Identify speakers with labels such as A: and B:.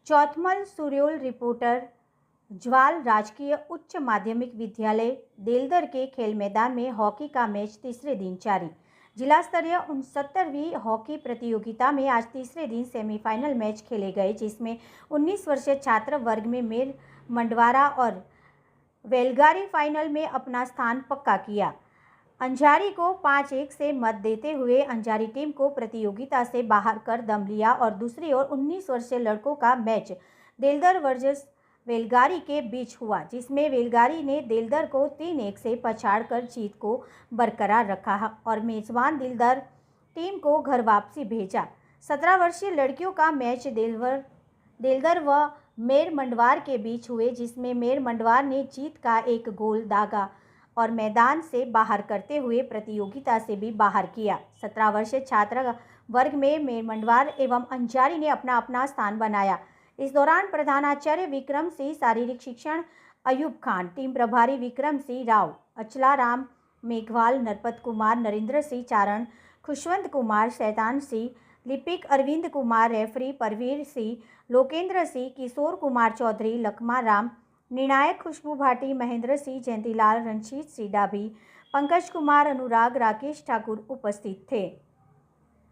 A: Chauthmal सुर्योल reporter Jwal राजकीय उच्च माध्यमिक विद्यालय देलदर के खेल मैदान में हॉकी का मैच तीसरे दिन जारी। जिला स्तरीय 69वीं हॉकी प्रतियोगिता में आज तीसरे दिन सेमीफाइनल मैच खेले गए, जिसमें 19 वर्षीय छात्र वर्ग में मेर मंडवारा और वेलगारी फाइनल में अपना स्थान पक्का किया। अंजारी को 5-1 से मत देते हुए अंजारी टीम को प्रतियोगिता से बाहर कर दम लिया और दूसरी ओर 19 वर्षीय लड़कों का मैच देलदर वर्सेस वेलगारी के बीच हुआ, जिसमें वेलगारी ने देलदर को 3-1 से पछाड़कर जीत को बरकरार रखा और मेजबान देलदर टीम को घर वापसी भेजा। 17 वर्षीय लड़कियों का मैच देलदर व मेर मंडवार के बीच हुए, जिसमें मेर मंडवार ने जीत का एक गोल दागा और मैदान से बाहर करते हुए प्रतियोगिता से भी बाहर किया। 17 वर्षीय छात्र वर्ग में मेर मंडवार एवं अंजारी ने अपना अपना स्थान बनाया। इस दौरान प्रधानाचार्य विक्रम सिंह, शारीरिक शिक्षण अयूब खान, टीम प्रभारी विक्रम सिंह राव, अचला राम मेघवाल, नरपत कुमार, नरेंद्र सिंह चारण, खुशवंत कुमार, शैतान सिंह, लिपिक अरविंद कुमार, रेफरी परवीर सिंह, लोकेंद्र सिंह, किशोर कुमार चौधरी, लखमा राम, निर्णायक खुशबू भाटी, महेंद्र सिंह, जयंतीलाल, रणजीत सिंह डाभी, पंकज कुमार, अनुराग, राकेश ठाकुर उपस्थित थे।